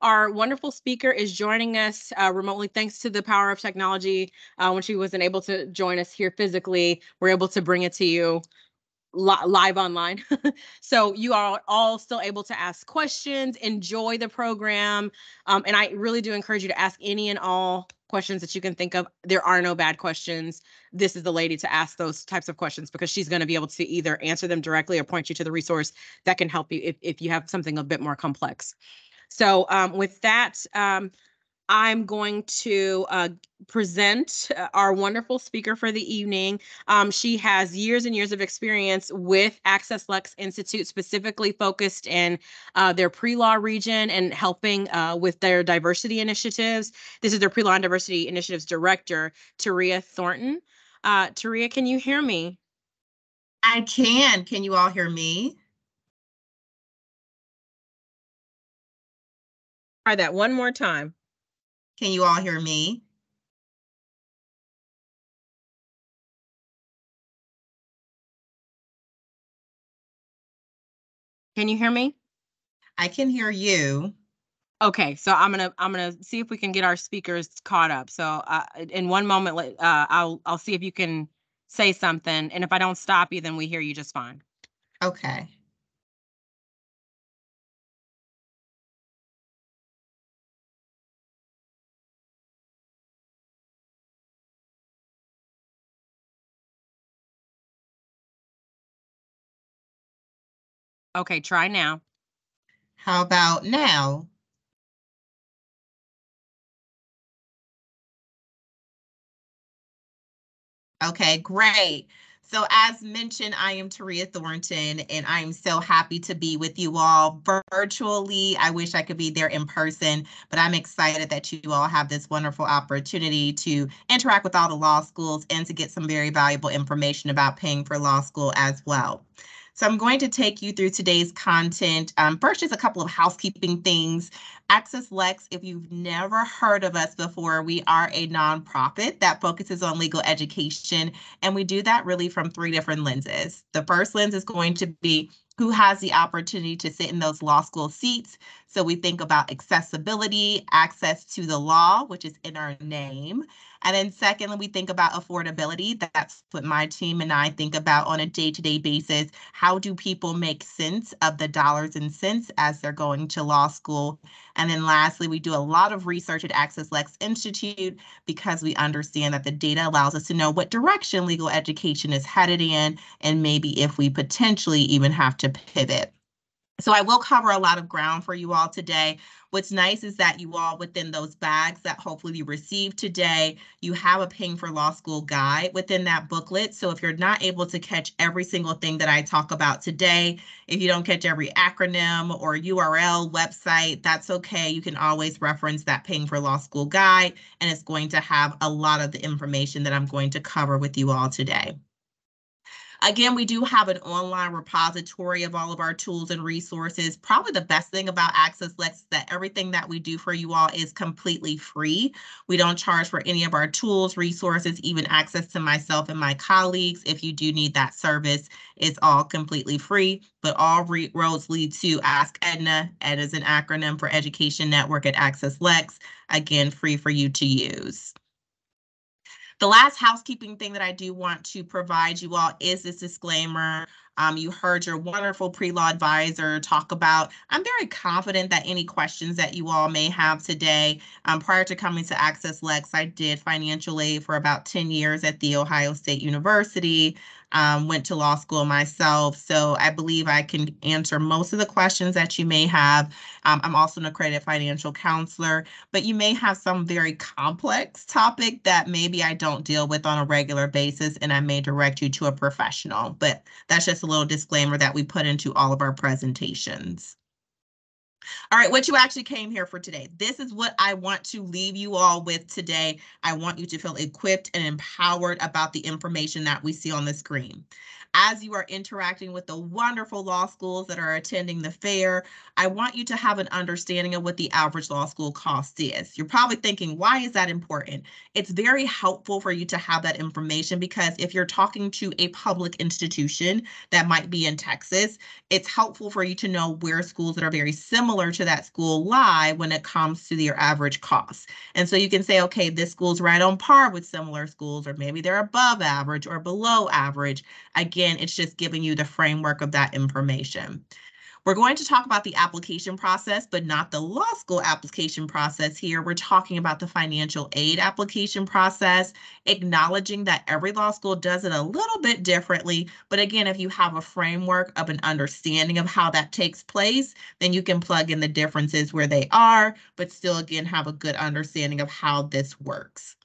Our wonderful speaker is joining us remotely thanks to the power of technology. When she wasn't able to join us here physically, we're able to bring it to you live online. So you are all still able to ask questions, enjoy the program. And I really do encourage you to ask any and all questions that you can think of. There are no bad questions. This is the lady to ask those types of questions because she's going to be able to either answer them directly or point you to the resource that can help you if you have something a bit more complex. So with that, I'm going to present our wonderful speaker for the evening. She has years and years of experience with AccessLex Institute, specifically focused in their pre-law region and helping with their diversity initiatives. This is their pre-law and diversity initiatives director, Teria Thornton. Teria, can you hear me? I can. Can you all hear me? Try that one more time. Can you all hear me? Can you hear me? I can hear you. Okay, so I'm gonna see if we can get our speakers caught up. So in one moment, I'll see if you can say something, and if I don't stop you, then we hear you just fine. Okay. Okay, try now. How about now? Okay, great. So as mentioned, I am Teria Thornton, and I am so happy to be with you all virtually. I wish I could be there in person, but I'm excited that you all have this wonderful opportunity to interact with all the law schools and to get some very valuable information about paying for law school as well. So I'm going to take you through today's content. First, just a couple of housekeeping things. AccessLex, if you've never heard of us before, we are a nonprofit that focuses on legal education, and we do that really from three different lenses. The first lens is going to be who has the opportunity to sit in those law school seats. So we think about accessibility, access to the law, which is in our name. And then secondly, we think about affordability. That's what my team and I think about on a day-to-day basis. How do people make sense of the dollars and cents as they're going to law school? And then lastly, we do a lot of research at AccessLex Institute because we understand that the data allows us to know what direction legal education is headed in, and maybe if we potentially even have to pivot. So I will cover a lot of ground for you all today. What's nice is that you all, within those bags that hopefully you received today, you have a Paying for Law School guide within that booklet. So if you're not able to catch every single thing that I talk about today, if you don't catch every acronym or URL website, that's okay. You can always reference that Paying for Law School guide, and it's going to have a lot of the information that I'm going to cover with you all today. Again, we do have an online repository of all of our tools and resources. Probably the best thing about AccessLex is that everything that we do for you all is completely free. We don't charge for any of our tools, resources, even access to myself and my colleagues. If you do need that service, it's all completely free, but all roads lead to Ask Edna. ED is an acronym for Education Network at AccessLex. Again, free for you to use. The last housekeeping thing that I do want to provide you all is this disclaimer. You heard your wonderful pre-law advisor talk about. I'm very confident that any questions that you all may have today, prior to coming to AccessLex, I did financial aid for about 10 years at The Ohio State University. Went to law school myself, so I believe I can answer most of the questions that you may have. I'm also an accredited financial counselor, but you may have some very complex topic that maybe I don't deal with on a regular basis, and I may direct you to a professional. But that's just a little disclaimer that we put into all of our presentations. All right, what you actually came here for today. This is what I want to leave you all with today. I want you to feel equipped and empowered about the information that we see on the screen. as you are interacting with the wonderful law schools that are attending the fair, I want you to have an understanding of what the average law school cost is. You're probably thinking, why is that important? It's very helpful for you to have that information because if you're talking to a public institution that might be in Texas, it's helpful for you to know where schools that are very similar to that school lie when it comes to their average costs. And so you can say, okay, this school's right on par with similar schools, or maybe they're above average or below average. Again, it's just giving you the framework of that information. We're going to talk about the application process, but not the law school application process here. We're talking about the financial aid application process, acknowledging that every law school does it a little bit differently. But again, if you have a framework of an understanding of how that takes place, then you can plug in the differences where they are, but still, again, have a good understanding of how this works.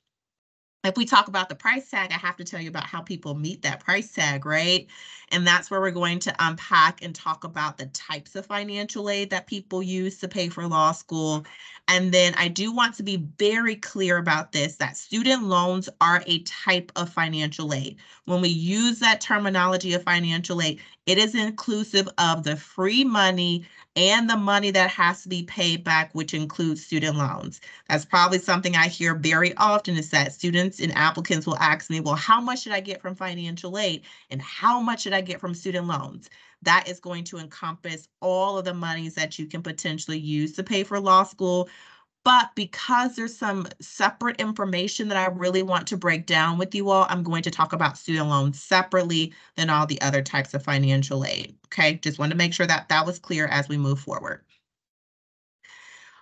If we talk about the price tag, I have to tell you about how people meet that price tag, right? And that's where we're going to unpack and talk about the types of financial aid that people use to pay for law school. And then I do want to be very clear about this, that student loans are a type of financial aid. When we use that terminology of financial aid, it is inclusive of the free money and the money that has to be paid back, which includes student loans. That's probably something I hear very often, is that students and applicants will ask me, well, how much should I get from financial aid and how much should I get from student loans? That is going to encompass all of the monies that you can potentially use to pay for law school. But because there's some separate information that I really want to break down with you all, I'm going to talk about student loans separately than all the other types of financial aid. Okay, just want to make sure that that was clear as we move forward.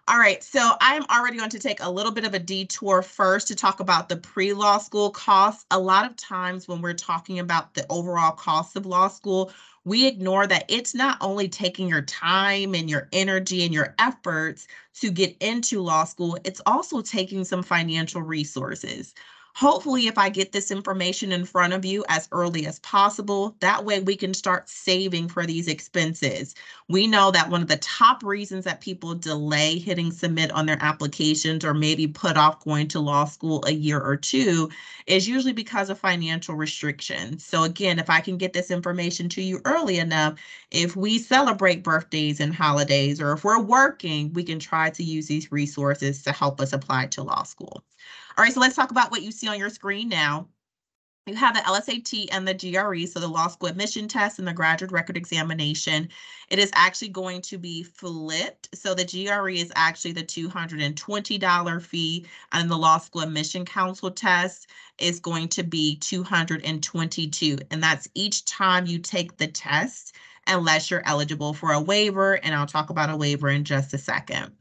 All right, so I'm already going to take a little bit of a detour first to talk about the pre-law school costs. A lot of times when we're talking about the overall cost of law school, we ignore that it's not only taking your time and your energy and your efforts to get into law school, it's also taking some financial resources. Hopefully, if I get this information in front of you as early as possible, that way we can start saving for these expenses. We know that one of the top reasons that people delay hitting submit on their applications or maybe put off going to law school a year or two is usually because of financial restrictions. So again, if I can get this information to you early enough, if we celebrate birthdays and holidays, or if we're working, we can try to use these resources to help us apply to law school. All right, so let's talk about what you see on your screen now. You have the LSAT and the GRE, so the law school admission test and the graduate record examination. It is actually going to be flipped. So the GRE is actually the $220 fee, and the law school admission council test is going to be $222. And that's each time you take the test, unless you're eligible for a waiver, and I'll talk about a waiver in just a second.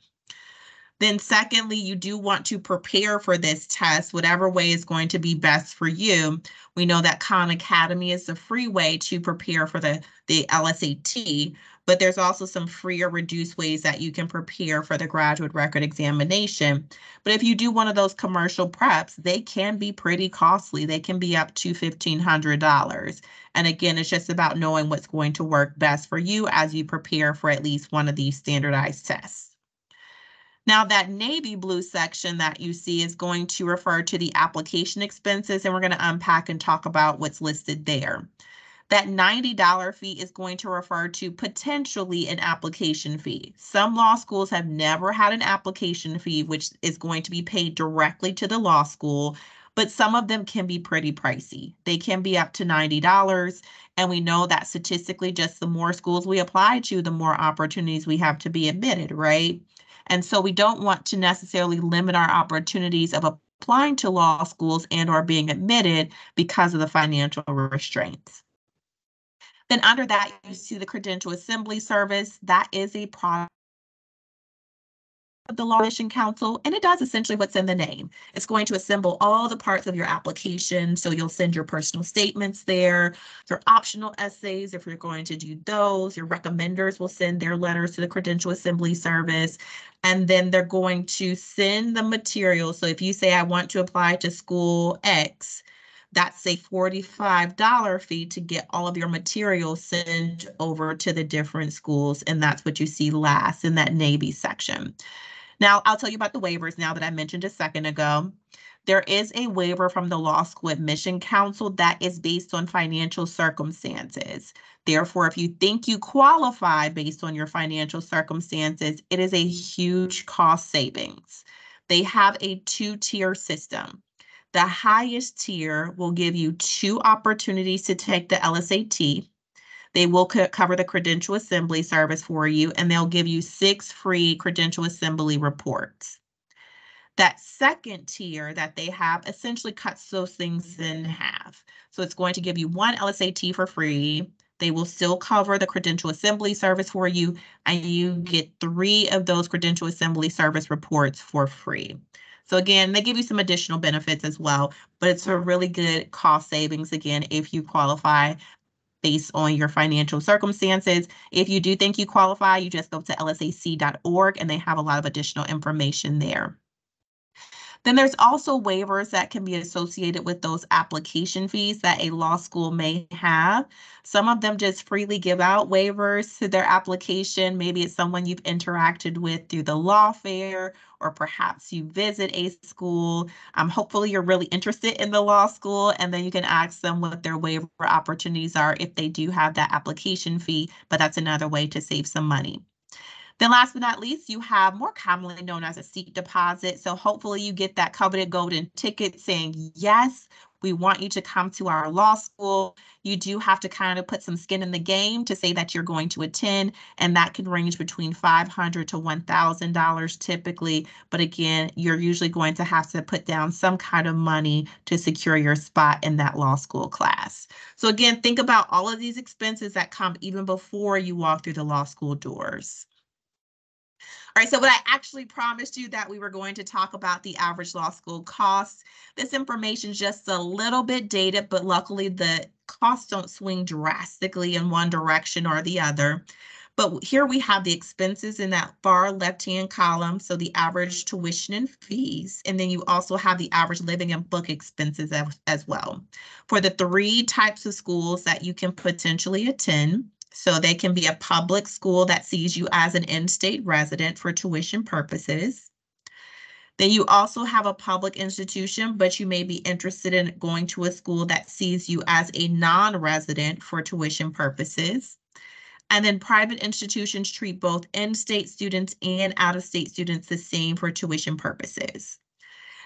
Then secondly, you do want to prepare for this test, whatever way is going to be best for you. We know that Khan Academy is the free way to prepare for the LSAT, but there's also some free or reduced ways that you can prepare for the graduate record examination. But if you do one of those commercial preps, they can be pretty costly. They can be up to $1,500. And again, it's just about knowing what's going to work best for you as you prepare for at least one of these standardized tests. Now, that navy blue section that you see is going to refer to the application expenses, and we're going to unpack and talk about what's listed there. That $90 fee is going to refer to potentially an application fee. Some law schools have never had an application fee, which is going to be paid directly to the law school, but some of them can be pretty pricey. They can be up to $90, and we know that statistically, just the more schools we apply to, the more opportunities we have to be admitted, right? And so we don't want to necessarily limit our opportunities of applying to law schools and or being admitted because of the financial restraints. Then under that, you see the credential assembly service. That is a product of the Law Admission Council, and it does essentially what's in the name. It's going to assemble all the parts of your application. So you'll send your personal statements there, your optional essays, if you're going to do those. Your recommenders will send their letters to the credential assembly service, and then they're going to send the material. So if you say, I want to apply to school X, that's a $45 fee to get all of your materials sent over to the different schools, and that's what you see last in that navy section. Now, I'll tell you about the waivers now that I mentioned a second ago. There is a waiver from the Law School Admission Council that is based on financial circumstances. Therefore, if you think you qualify based on your financial circumstances, it is a huge cost savings. They have a two-tier system. The highest tier will give you 2 opportunities to take the LSAT. They will cover the credential assembly service for you, and they'll give you 6 free credential assembly reports. That second tier that they have essentially cuts those things in half. So it's going to give you 1 LSAT for free. They will still cover the credential assembly service for you, and you get 3 of those credential assembly service reports for free. So again, they give you some additional benefits as well, but it's a really good cost savings, again, if you qualify based on your financial circumstances. If you do think you qualify, you just go to lsac.org, and they have a lot of additional information there. Then there's also waivers that can be associated with those application fees that a law school may have. Some of them just freely give out waivers to their application. Maybe it's someone you've interacted with through the law fair, or perhaps you visit a school. Hopefully you're really interested in the law school, and then you can ask them what their waiver opportunities are if they do have that application fee, but that's another way to save some money. Then last but not least, you have more commonly known as a seat deposit. So hopefully you get that coveted golden ticket saying, yes, we want you to come to our law school. You do have to kind of put some skin in the game to say that you're going to attend, and that can range between $500 to $1,000 typically. But again, you're usually going to have to put down some kind of money to secure your spot in that law school class. So again, think about all of these expenses that come even before you walk through the law school doors. All right, so what I actually promised you that we were going to talk about the average law school costs. This information is just a little bit dated, but luckily the costs don't swing drastically in one direction or the other. But here we have the expenses in that far left-hand column, so the average tuition and fees, and then you also have the average living and book expenses as well. For the 3 types of schools that you can potentially attend, so they can be a public school that sees you as an in-state resident for tuition purposes. Then you also have a public institution, but you may be interested in going to a school that sees you as a non-resident for tuition purposes. And then private institutions treat both in-state students and out-of-state students the same for tuition purposes.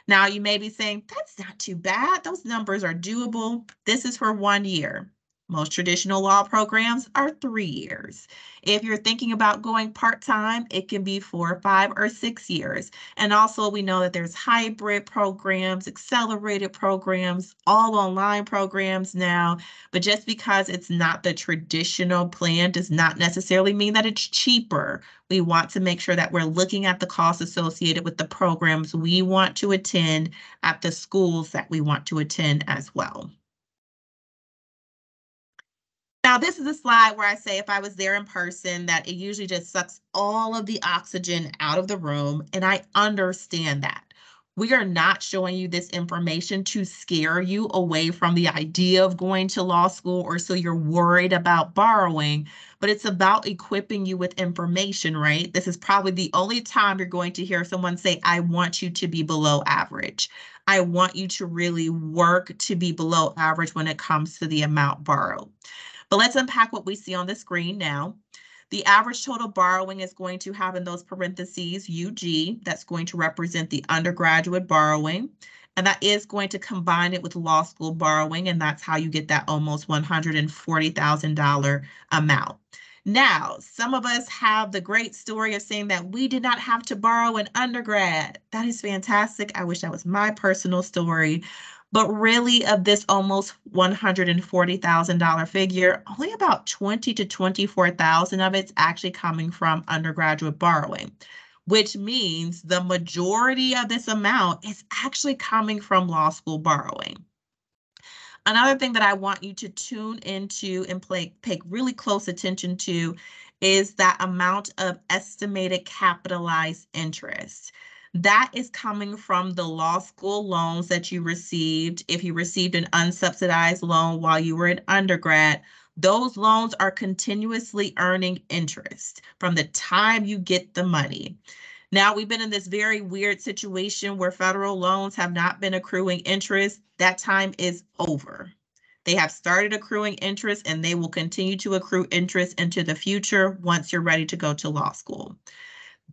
Now you may be saying, that's not too bad. Those numbers are doable. This is for 1 year. Most traditional law programs are 3 years. If you're thinking about going part-time, it can be 4, 5, or 6 years. And also we know that there's hybrid programs, accelerated programs, all online programs now. But just because it's not the traditional plan does not necessarily mean that it's cheaper. We want to make sure that we're looking at the costs associated with the programs we want to attend at the schools that we want to attend as well. Now, this is a slide where I say if I was there in person, that it usually just sucks all of the oxygen out of the room, and I understand that. We are not showing you this information to scare you away from the idea of going to law school or so you're worried about borrowing, but it's about equipping you with information, right? This is probably the only time you're going to hear someone say, I want you to be below average. I want you to really work to be below average when it comes to the amount borrowed. But let's unpack what we see on the screen now. The average total borrowing is going to have in those parentheses UG. That's going to represent the undergraduate borrowing. And that is going to combine it with law school borrowing. And that's how you get that almost $140,000 amount. Now, some of us have the great story of saying that we did not have to borrow in undergrad. That is fantastic. I wish that was my personal story. But really, of this almost $140,000 figure, only about $20,000 to $24,000 of it's actually coming from undergraduate borrowing, which means the majority of this amount is actually coming from law school borrowing. Another thing that I want you to tune into and pay really close attention to is that amount of estimated capitalized interest. That is coming from the law school loans that you received. If you received an unsubsidized loan while you were in undergrad, those loans are continuously earning interest from the time you get the money. Now, we've been in this very weird situation where federal loans have not been accruing interest. That time is over. They have started accruing interest and they will continue to accrue interest into the future once you're ready to go to law school.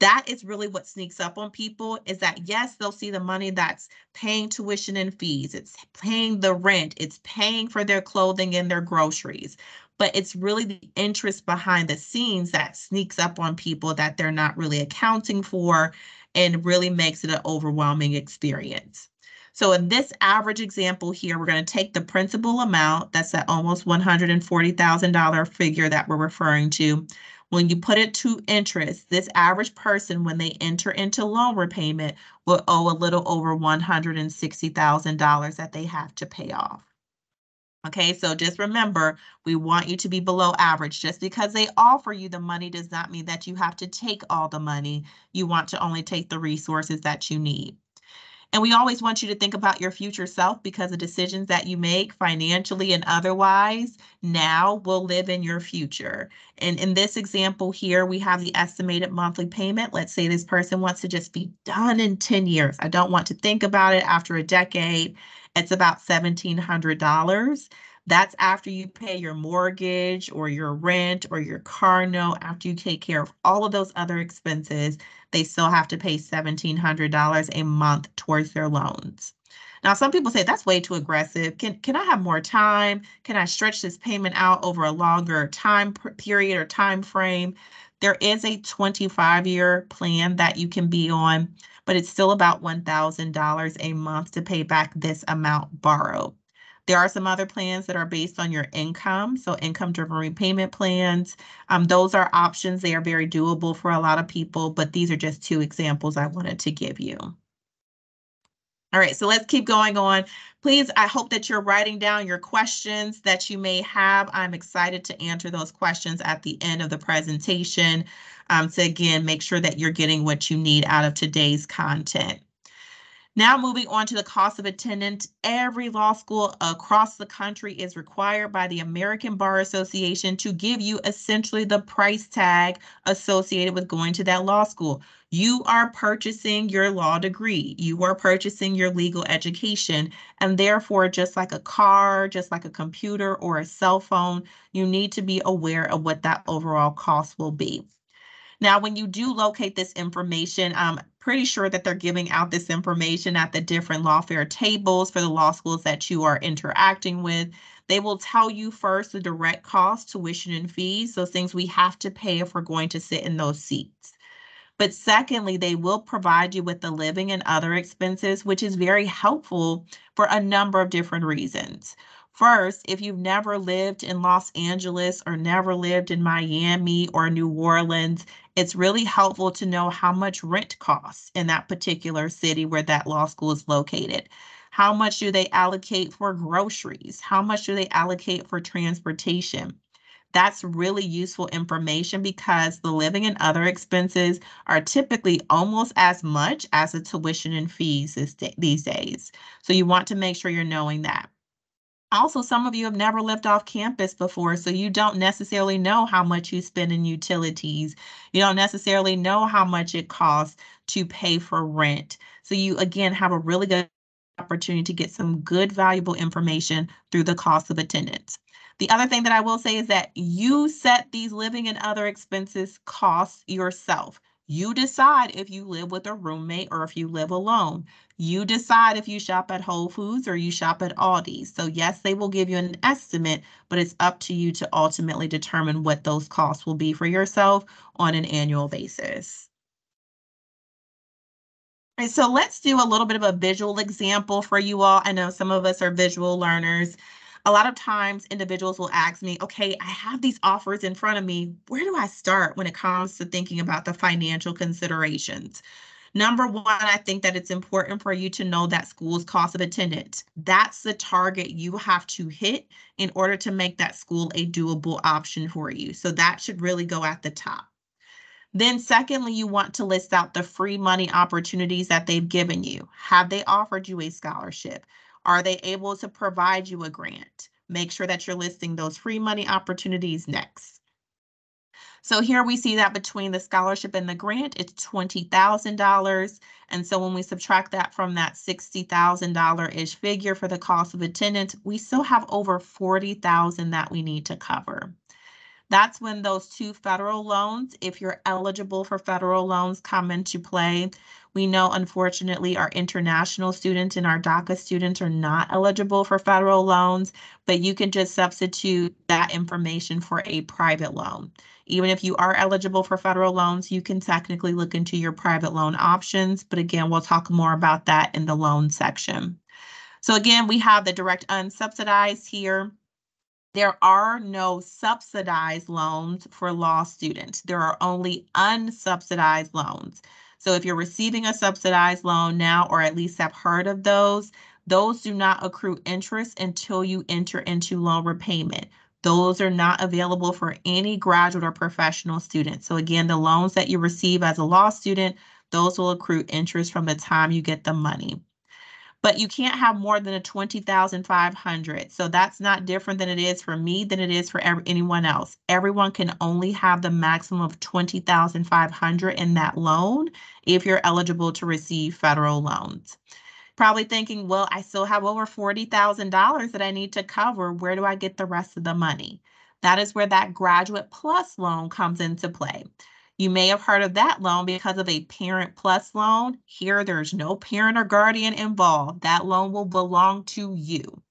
That is really what sneaks up on people, is that yes, they'll see the money that's paying tuition and fees, it's paying the rent, it's paying for their clothing and their groceries, but it's really the interest behind the scenes that sneaks up on people that they're not really accounting for and really makes it an overwhelming experience. So in this average example here, we're going to take the principal amount, that's that almost $140,000 figure that we're referring to. When you put it to interest, this average person, when they enter into loan repayment, will owe a little over $160,000 that they have to pay off. Okay, so just remember, we want you to be below average. Just because they offer you the money does not mean that you have to take all the money. You want to only take the resources that you need. And we always want you to think about your future self, because the decisions that you make financially and otherwise now will live in your future. And in this example here, we have the estimated monthly payment. Let's say this person wants to just be done in 10 years. I don't want to think about it after a decade. It's about $1,700. That's after you pay your mortgage or your rent or your car note, after you take care of all of those other expenses. They still have to pay $1,700 a month towards their loans. Now, some people say that's way too aggressive. Can I have more time? Can I stretch this payment out over a longer time period or time frame? There is a 25-year plan that you can be on, but it's still about $1,000 a month to pay back this amount borrowed. There are some other plans that are based on your income, so income-driven repayment plans. Those are options. They are very doable for a lot of people, but these are just two examples I wanted to give you. All right, so let's keep going on. Please, I hope that you're writing down your questions that you may have. I'm excited to answer those questions at the end of the presentation to, again, make sure that you're getting what you need out of today's content. Now moving on to the cost of attendance, every law school across the country is required by the American Bar Association to give you essentially the price tag associated with going to that law school. You are purchasing your law degree, you are purchasing your legal education, and therefore, just like a car, just like a computer or a cell phone, you need to be aware of what that overall cost will be. Now, when you do locate this information, I'm pretty sure that they're giving out this information at the different lawfare tables for the law schools that you are interacting with. They will tell you first the direct cost, tuition and fees, those things we have to pay if we're going to sit in those seats. But secondly, they will provide you with the living and other expenses, which is very helpful for a number of different reasons. First, if you've never lived in Los Angeles or never lived in Miami or New Orleans, it's really helpful to know how much rent costs in that particular city where that law school is located. How much do they allocate for groceries? How much do they allocate for transportation? That's really useful information because the living and other expenses are typically almost as much as the tuition and fees these days. So you want to make sure you're knowing that. Also, some of you have never lived off campus before, so you don't necessarily know how much you spend in utilities. You don't necessarily know how much it costs to pay for rent. So you, again, have a really good opportunity to get some good, valuable information through the cost of attendance. The other thing that I will say is that you set these living and other expenses costs yourself. You decide if you live with a roommate or if you live alone. You decide if you shop at Whole Foods or you shop at Aldi's. So yes, they will give you an estimate, but it's up to you to ultimately determine what those costs will be for yourself on an annual basis. All right, so let's do a little bit of a visual example for you all. I know some of us are visual learners. A lot of times individuals will ask me, okay, I have these offers in front of me. Where do I start when it comes to thinking about the financial considerations? Number one, I think that it's important for you to know that school's cost of attendance. That's the target you have to hit in order to make that school a doable option for you. So that should really go at the top. Then secondly, you want to list out the free money opportunities that they've given you. Have they offered you a scholarship? Are they able to provide you a grant? Make sure that you're listing those free money opportunities next. So here we see that between the scholarship and the grant, it's $20,000. And so when we subtract that from that $60,000-ish figure for the cost of attendance, we still have over $40,000 that we need to cover. That's when those two federal loans, if you're eligible for federal loans, come into play. We know, unfortunately, our international students and our DACA students are not eligible for federal loans, but you can just substitute that information for a private loan. Even if you are eligible for federal loans, you can technically look into your private loan options. But again, we'll talk more about that in the loan section. So again, we have the direct unsubsidized here. There are no subsidized loans for law students. There are only unsubsidized loans. So if you're receiving a subsidized loan now, or at least have heard of those do not accrue interest until you enter into loan repayment. Those are not available for any graduate or professional student. So again, the loans that you receive as a law student, those will accrue interest from the time you get the money. But you can't have more than a $20,500. So that's not different than it is for me than it is for anyone else. Everyone can only have the maximum of $20,500 in that loan if you're eligible to receive federal loans. Probably thinking, well, I still have over $40,000 that I need to cover. Where do I get the rest of the money? That is where that Graduate Plus loan comes into play. You may have heard of that loan because of a Parent Plus loan. Here, there's no parent or guardian involved. That loan will belong to you.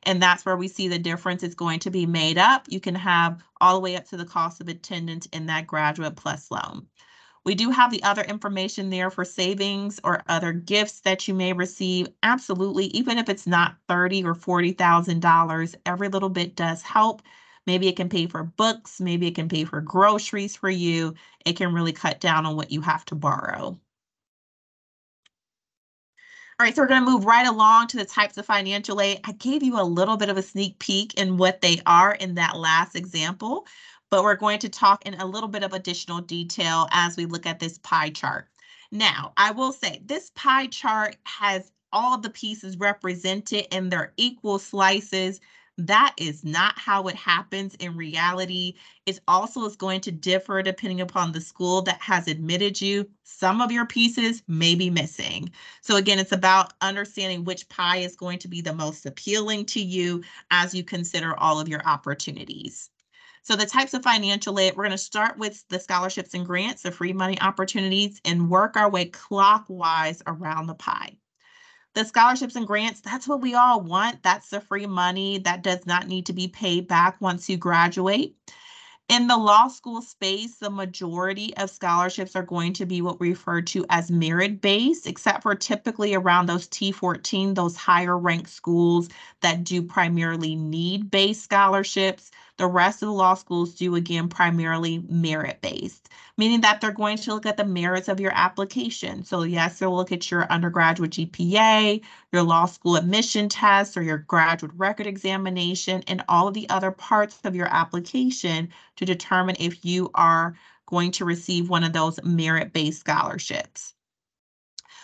And that's where we see the difference is going to be made up. You can have all the way up to the cost of attendance in that Graduate Plus loan. We do have the other information there for savings or other gifts that you may receive. Absolutely, even if it's not $30,000 or $40,000, every little bit does help. Maybe it can pay for books, maybe it can pay for groceries for you. It can really cut down on what you have to borrow. All right, so we're going to move right along to the types of financial aid. I gave you a little bit of a sneak peek in what they are in that last example, but we're going to talk in a little bit of additional detail as we look at this pie chart. Now, I will say this pie chart has all of the pieces represented and they're equal slices. That is not how it happens in reality. It also is going to differ depending upon the school that has admitted you. Some of your pieces may be missing. So again, it's about understanding which pie is going to be the most appealing to you as you consider all of your opportunities. So the types of financial aid, we're going to start with the scholarships and grants, the free money opportunities, and work our way clockwise around the pie. The scholarships and grants, that's what we all want. That's the free money that does not need to be paid back once you graduate. In the law school space, the majority of scholarships are going to be what we refer to as merit-based, except for typically around those T14, those higher ranked schools that do primarily need-based scholarships. The rest of the law schools do, again, primarily merit-based, meaning that they're going to look at the merits of your application. So yes, they'll look at your undergraduate GPA, your law school admission test, or your graduate record examination, and all of the other parts of your application to determine if you are going to receive one of those merit-based scholarships.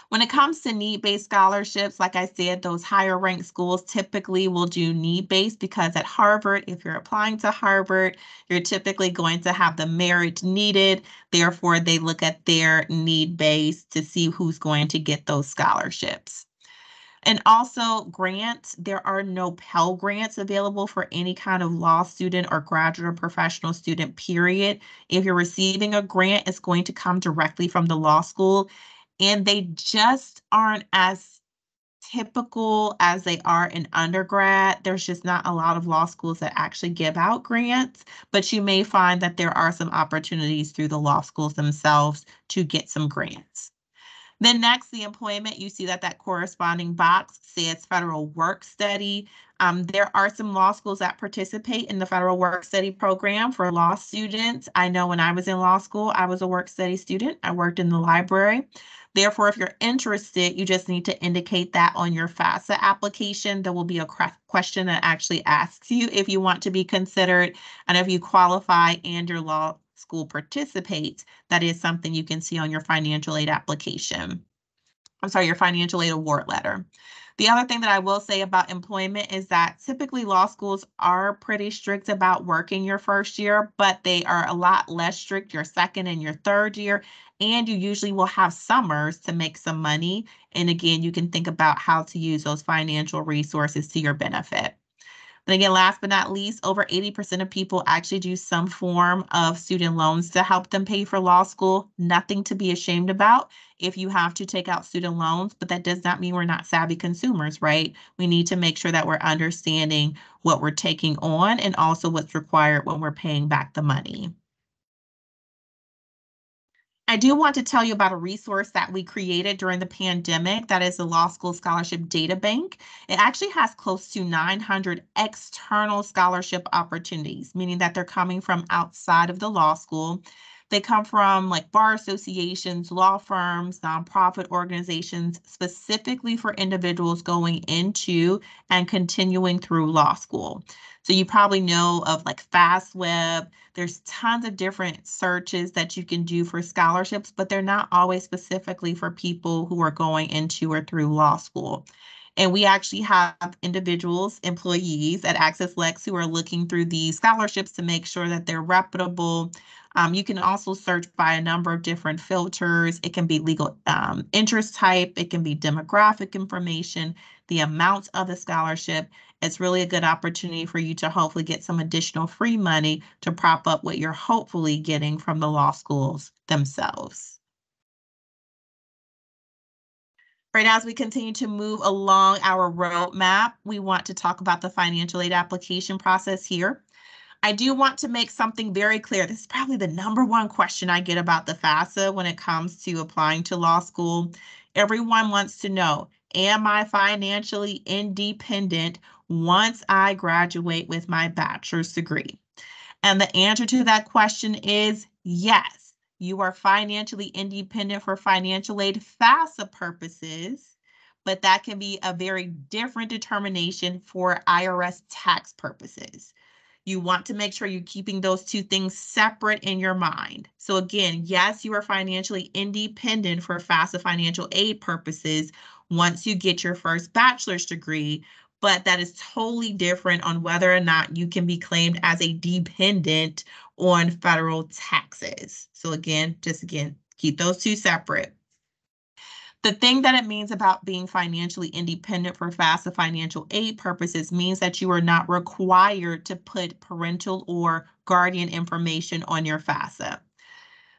When it comes to need-based scholarships, like I said, those higher ranked schools typically will do need-based because at Harvard, if you're applying to Harvard, you're typically going to have the merit needed. Therefore, they look at their need-based to see who's going to get those scholarships. And also grants, there are no Pell Grants available for any kind of law student or graduate or professional student, period. If you're receiving a grant, it's going to come directly from the law school, and they just aren't as typical as they are in undergrad. There's just not a lot of law schools that actually give out grants, but you may find that there are some opportunities through the law schools themselves to get some grants. Then next, the employment, you see that corresponding box says federal work study. There are some law schools that participate in the federal work study program for law students. I know when I was in law school, I was a work study student. I worked in the library. Therefore, if you're interested, you just need to indicate that on your FAFSA application. There will be a question that actually asks you if you want to be considered and if you qualify and your law school participates. That is something you can see on your financial aid application. I'm sorry, your financial aid award letter. The other thing that I will say about employment is that typically law schools are pretty strict about working your first year, but they are a lot less strict your second and your third year. And you usually will have summers to make some money. And again, you can think about how to use those financial resources to your benefit. And again, last but not least, over 80% of people actually do some form of student loans to help them pay for law school. Nothing to be ashamed about if you have to take out student loans, but that does not mean we're not savvy consumers, right? We need to make sure that we're understanding what we're taking on and also what's required when we're paying back the money. I do want to tell you about a resource that we created during the pandemic. That is the Law School Scholarship Data Bank. It actually has close to 900 external scholarship opportunities, meaning that they're coming from outside of the law school. They come from like bar associations, law firms, nonprofit organizations, specifically for individuals going into and continuing through law school. So you probably know of like FastWeb. There's tons of different searches that you can do for scholarships, but they're not always specifically for people who are going into or through law school. And we actually have individuals, employees at AccessLex who are looking through these scholarships to make sure that they're reputable. You can also search by a number of different filters. It can be legal interest type. It can be demographic information, the amount of the scholarship. It's really a good opportunity for you to hopefully get some additional free money to prop up what you're hopefully getting from the law schools themselves. Right now, as we continue to move along our roadmap, we want to talk about the financial aid application process here. I do want to make something very clear. This is probably the #1 question I get about the FAFSA when it comes to applying to law school. Everyone wants to know, am I financially independent once I graduate with my bachelor's degree? And the answer to that question is yes. You are financially independent for financial aid FAFSA purposes, but that can be a very different determination for IRS tax purposes. You want to make sure you're keeping those two things separate in your mind. So again, yes, you are financially independent for FAFSA financial aid purposes once you get your first bachelor's degree, but that is totally different on whether or not you can be claimed as a dependent on federal taxes. So again, keep those two separate. The thing that it means about being financially independent for FAFSA financial aid purposes means that you are not required to put parental or guardian information on your FAFSA.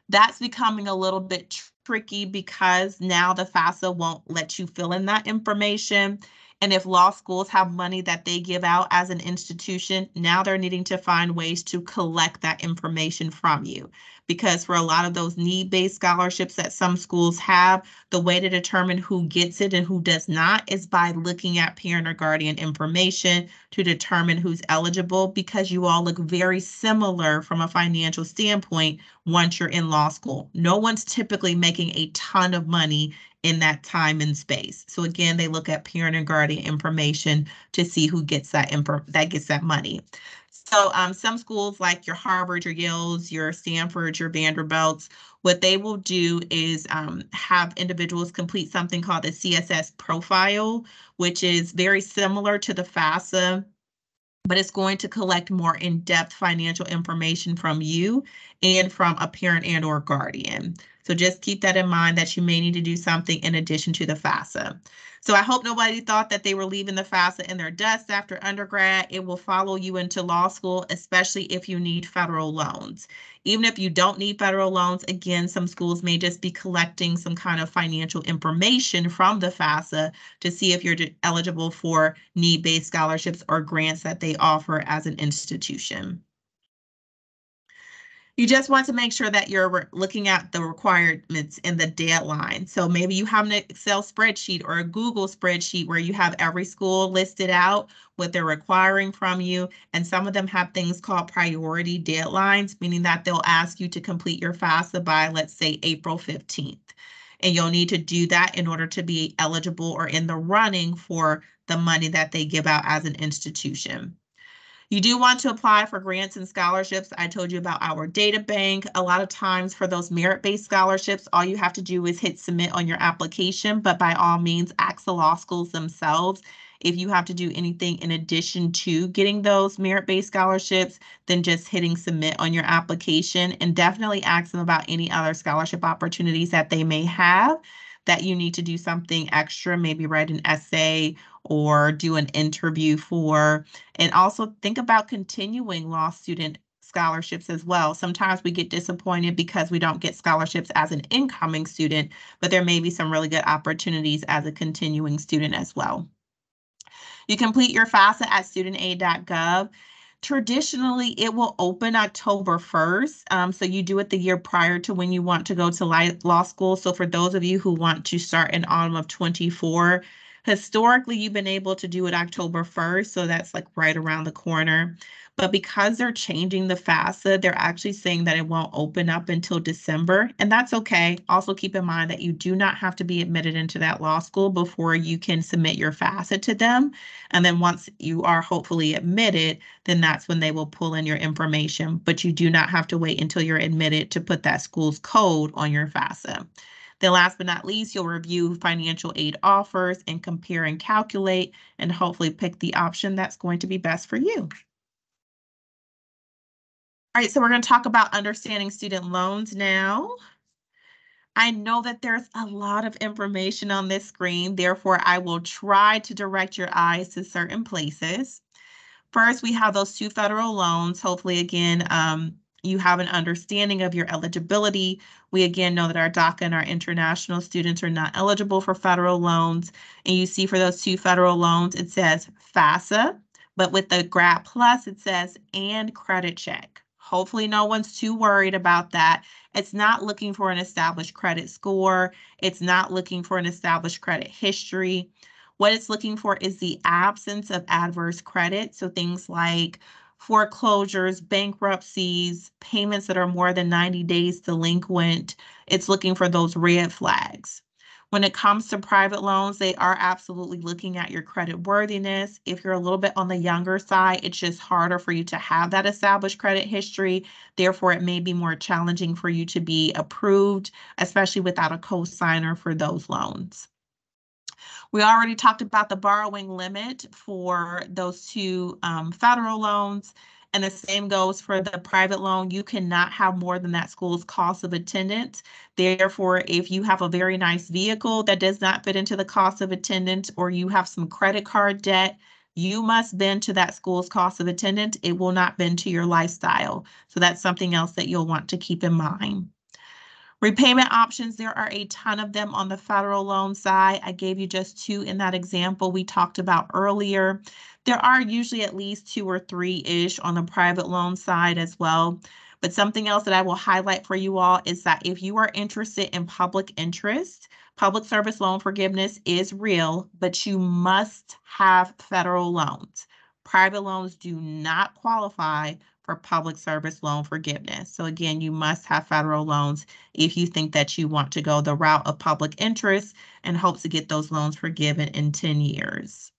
That's becoming a little bit tricky because now the FAFSA won't let you fill in that information. And if law schools have money that they give out as an institution, now they're needing to find ways to collect that information from you. Because for a lot of those need-based scholarships that some schools have, the way to determine who gets it and who does not is by looking at parent or guardian information to determine who's eligible, because you all look very similar from a financial standpoint once you're in law school. No one's typically making a ton of money in that time and space. So again, they look at parent and guardian information to see who gets that money. So some schools like your Harvard, your Yales, your Stanford, your Vanderbilts, what they will do is have individuals complete something called the CSS profile, which is very similar to the FAFSA, but it's going to collect more in-depth financial information from you and from a parent and or guardian. So just keep that in mind that you may need to do something in addition to the FAFSA. So I hope nobody thought that they were leaving the FAFSA in their dust after undergrad. It will follow you into law school, especially if you need federal loans. Even if you don't need federal loans, again, some schools may just be collecting some kind of financial information from the FAFSA to see if you're eligible for need-based scholarships or grants that they offer as an institution. You just want to make sure that you're looking at the requirements and the deadline. So maybe you have an Excel spreadsheet or a Google spreadsheet where you have every school listed out, what they're requiring from you. And some of them have things called priority deadlines, meaning that they'll ask you to complete your FAFSA by, let's say, April 15th. And you'll need to do that in order to be eligible or in the running for the money that they give out as an institution. You do want to apply for grants and scholarships. I told you about our data bank. A lot of times for those merit-based scholarships, all you have to do is hit submit on your application, but by all means, ask the law schools themselves if you have to do anything in addition to getting those merit-based scholarships than just hitting submit on your application, and definitely ask them about any other scholarship opportunities that they may have that you need to do something extra, maybe write an essay or do an interview for. And also think about continuing law student scholarships as well. Sometimes we get disappointed because we don't get scholarships as an incoming student, but there may be some really good opportunities as a continuing student as well. You complete your FAFSA at studentaid.gov. Traditionally, it will open October 1st. So you do it the year prior to when you want to go to law school. So for those of you who want to start in autumn of 24, historically, you've been able to do it October 1st. So that's like right around the corner. But because they're changing the FAFSA, they're actually saying that it won't open up until December, and that's okay. Also keep in mind that you do not have to be admitted into that law school before you can submit your FAFSA to them. And then once you are hopefully admitted, then that's when they will pull in your information, but you do not have to wait until you're admitted to put that school's code on your FAFSA. Then last but not least, you'll review financial aid offers and compare and calculate and hopefully pick the option that's going to be best for you. All right, so we're going to talk about understanding student loans now. I know that there's a lot of information on this screen, therefore I will try to direct your eyes to certain places. First, we have those 2 federal loans. Hopefully, again, you have an understanding of your eligibility. We again know that our DACA and our international students are not eligible for federal loans. And you see for those 2 federal loans, it says FAFSA, but with the Grad Plus, it says and credit check. Hopefully no one's too worried about that. It's not looking for an established credit score. It's not looking for an established credit history. What it's looking for is the absence of adverse credit. So things like foreclosures, bankruptcies, payments that are more than 90 days delinquent. It's looking for those red flags. When it comes to private loans, they are absolutely looking at your credit worthiness. If you're a little bit on the younger side, it's just harder for you to have that established credit history. Therefore, it may be more challenging for you to be approved, especially without a co-signer for those loans. We already talked about the borrowing limit for those 2 federal loans, and the same goes for the private loan. You cannot have more than that school's cost of attendance. Therefore, if you have a very nice vehicle that does not fit into the cost of attendance, or you have some credit card debt, you must bend to that school's cost of attendance. It will not bend to your lifestyle. So that's something else that you'll want to keep in mind. Repayment options, there are a ton of them on the federal loan side. I gave you just 2 in that example we talked about earlier. There are usually at least 2 or 3-ish on the private loan side as well. But something else that I will highlight for you all is that if you are interested in public interest, public service loan forgiveness is real, but you must have federal loans. Private loans do not qualify for public service loan forgiveness. So again, you must have federal loans if you think that you want to go the route of public interest and hope to get those loans forgiven in 10 years.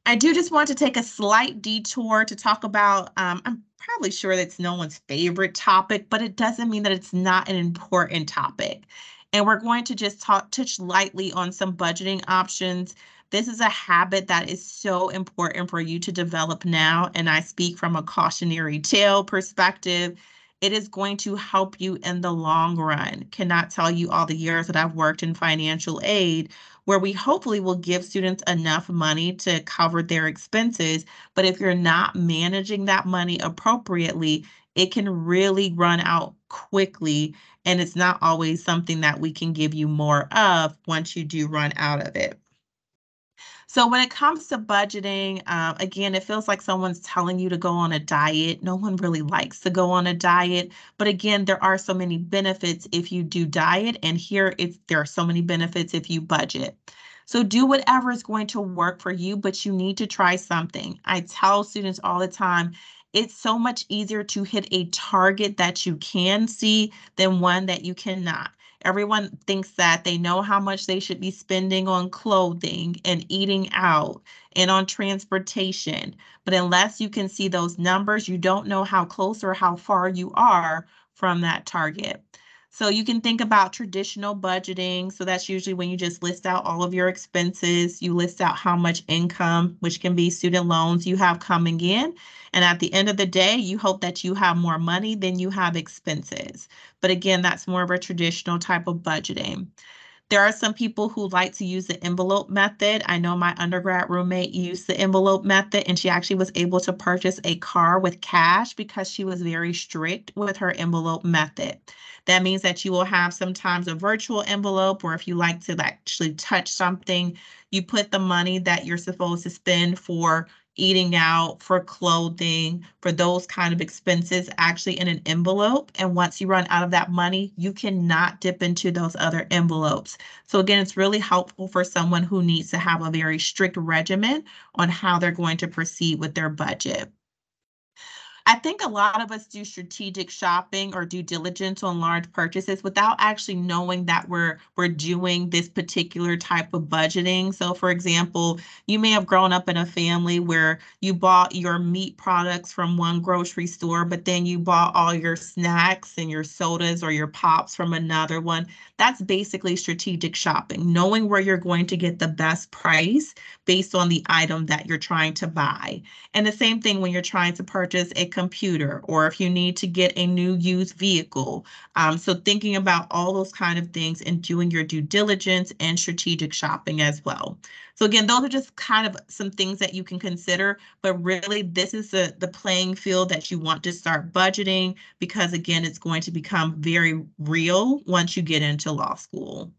I do just want to take a slight detour to talk about, I'm probably sure that's no one's favorite topic, but it doesn't mean that it's not an important topic. And we're going to just touch lightly on some budgeting options. This is a habit that is so important for you to develop now, and I speak from a cautionary tale perspective. It is going to help you in the long run. Cannot tell you all the years that I've worked in financial aid, where we hopefully will give students enough money to cover their expenses. But if you're not managing that money appropriately, it can really run out quickly. And it's not always something that we can give you more of once you do run out of it. So when it comes to budgeting, again, it feels like someone's telling you to go on a diet. No one really likes to go on a diet. But again, there are so many benefits if you do diet. And here, there are so many benefits if you budget. So do whatever is going to work for you, but you need to try something. I tell students all the time, it's so much easier to hit a target that you can see than one that you cannot. Everyone thinks that they know how much they should be spending on clothing and eating out and on transportation. But unless you can see those numbers, you don't know how close or how far you are from that target. So you can think about traditional budgeting. So that's usually when you just list out all of your expenses. You list out how much income, which can be student loans, you have coming in. And at the end of the day, you hope that you have more money than you have expenses. But again, that's more of a traditional type of budgeting. There are some people who like to use the envelope method. I know my undergrad roommate used the envelope method, and she actually was able to purchase a car with cash because she was very strict with her envelope method. That means that you will have sometimes a virtual envelope, or if you like to actually touch something, you put the money that you're supposed to spend for eating out, for clothing, for those kind of expenses actually in an envelope. And once you run out of that money, you cannot dip into those other envelopes. So again, it's really helpful for someone who needs to have a very strict regimen on how they're going to proceed with their budget. I think a lot of us do strategic shopping or due diligence on large purchases without actually knowing that we're doing this particular type of budgeting. So for example, you may have grown up in a family where you bought your meat products from one grocery store, but then you bought all your snacks and your sodas or your pops from another one. That's basically strategic shopping, knowing where you're going to get the best price based on the item that you're trying to buy. And the same thing when you're trying to purchase a computer or if you need to get a new used vehicle. So thinking about all those kind of things and doing your due diligence and strategic shopping as well. So again, those are just kind of some things that you can consider, but really this is the playing field that you want to start budgeting because again, it's going to become very real once you get into law school.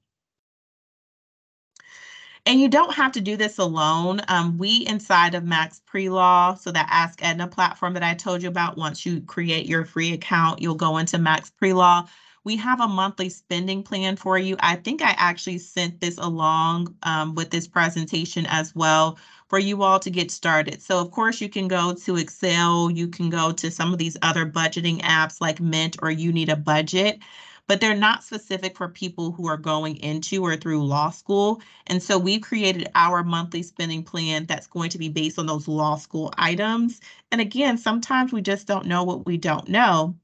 And you don't have to do this alone. We inside of Max Pre-Law, so that Ask Edna platform that I told you about, once you create your free account, you'll go into Max Pre-Law. We have a monthly spending plan for you. I think I actually sent this along with this presentation as well for you all to get started. So of course you can go to Excel, you can go to some of these other budgeting apps like Mint or You Need a Budget, but they're not specific for people who are going into or through law school. And so we've created our monthly spending plan that's going to be based on those law school items. And again, sometimes we just don't know what we don't know.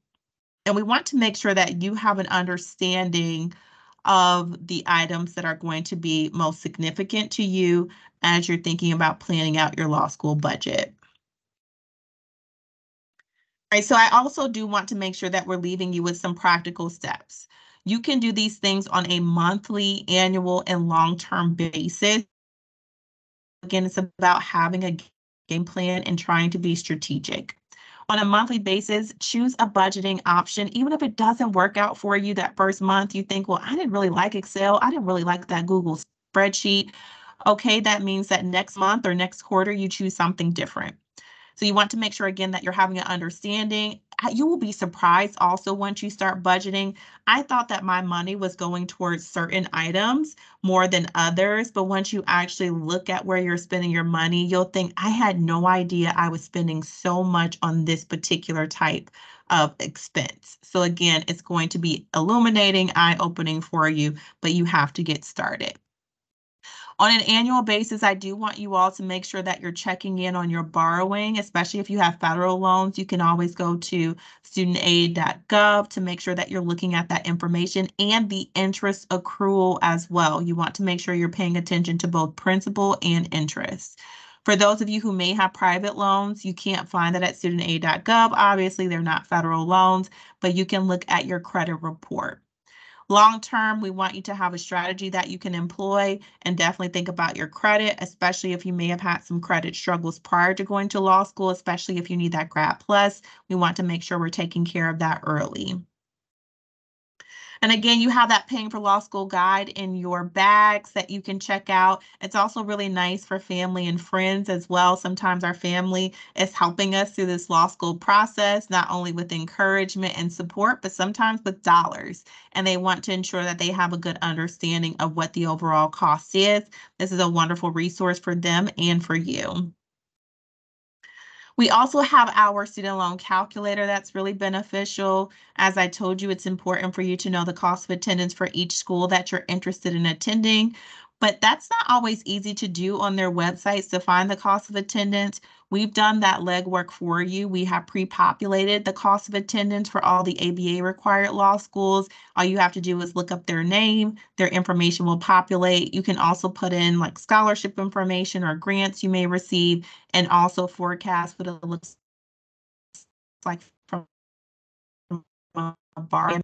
And we want to make sure that you have an understanding of the items that are going to be most significant to you as you're thinking about planning out your law school budget. Right, so I also do want to make sure that we're leaving you with some practical steps. You can do these things on a monthly, annual, and long-term basis. Again, it's about having a game plan and trying to be strategic. On a monthly basis, choose a budgeting option. Even if it doesn't work out for you that first month, you think, well, I didn't really like Excel. I didn't really like that Google spreadsheet. Okay, that means that next month or next quarter, you choose something different. So you want to make sure, again, that you're having an understanding. You will be surprised also once you start budgeting. I thought that my money was going towards certain items more than others, but once you actually look at where you're spending your money, you'll think, I had no idea I was spending so much on this particular type of expense. So again, it's going to be illuminating, eye-opening for you, but you have to get started. On an annual basis, I do want you all to make sure that you're checking in on your borrowing, especially if you have federal loans. You can always go to studentaid.gov to make sure that you're looking at that information and the interest accrual as well. You want to make sure you're paying attention to both principal and interest. For those of you who may have private loans, you can't find that at studentaid.gov. Obviously, they're not federal loans, but you can look at your credit report. Long term, we want you to have a strategy that you can employ and definitely think about your credit, especially if you may have had some credit struggles prior to going to law school, especially if you need that grad plus. We want to make sure we're taking care of that early. And again, you have that Paying for Law School guide in your bags that you can check out. It's also really nice for family and friends as well. Sometimes our family is helping us through this law school process, not only with encouragement and support, but sometimes with dollars. And they want to ensure that they have a good understanding of what the overall cost is. This is a wonderful resource for them and for you. We also have our student loan calculator that's really beneficial. As I told you, it's important for you to know the cost of attendance for each school that you're interested in attending, but that's not always easy to do on their websites to find the cost of attendance. We've done that legwork for you. We have pre-populated the cost of attendance for all the ABA required law schools. All you have to do is look up their name, their information will populate. You can also put in like scholarship information or grants you may receive, and also forecast what it looks like from a bar.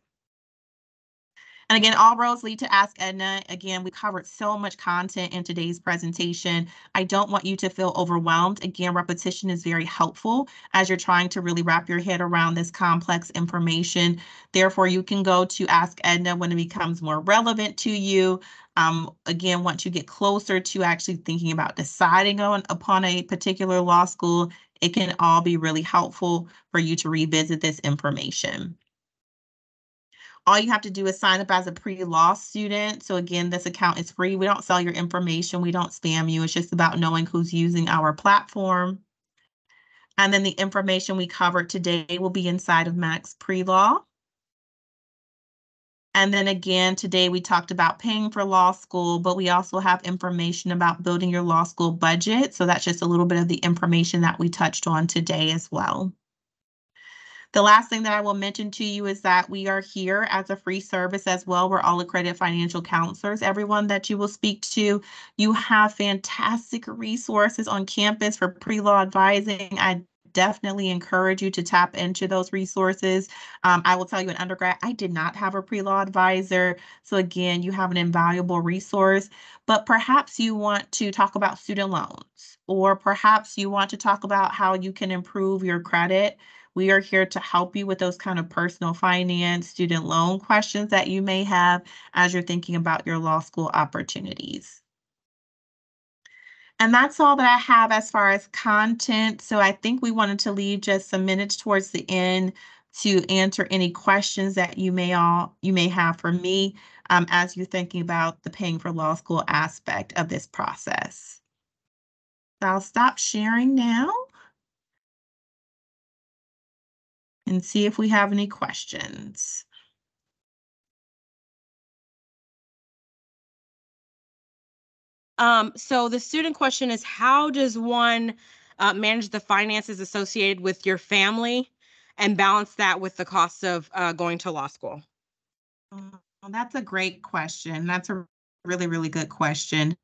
And again, all roads lead to Ask Edna. Again, we covered so much content in today's presentation. I don't want you to feel overwhelmed. Again, repetition is very helpful as you're trying to really wrap your head around this complex information. Therefore, you can go to Ask Edna when it becomes more relevant to you. Again, once you get closer to actually thinking about deciding upon a particular law school, it can all be really helpful for you to revisit this information. All you have to do is sign up as a pre-law student. So again, this account is free. We don't sell your information. We don't spam you. It's just about knowing who's using our platform. And then the information we covered today will be inside of Max Pre-Law. And then again, today we talked about paying for law school, but we also have information about building your law school budget. So that's just a little bit of the information that we touched on today as well. The last thing that I will mention to you is that we are here as a free service as well. We're all accredited financial counselors. Everyone that you will speak to, you have fantastic resources on campus for pre-law advising. I definitely encourage you to tap into those resources. I will tell you, in undergrad, I did not have a pre-law advisor. So again, you have an invaluable resource, but perhaps you want to talk about student loans, or perhaps you want to talk about how you can improve your credit. We are here to help you with those kind of personal finance, student loan questions that you may have as you're thinking about your law school opportunities. And that's all that I have as far as content. So I think we wanted to leave just some minutes towards the end to answer any questions that you may have for me as you're thinking about the paying for law school aspect of this process. So I'll stop sharing now and see if we have any questions. So the student question is, how does one manage the finances associated with your family and balance that with the cost of going to law school? Well, that's a great question. That's a really, really good question.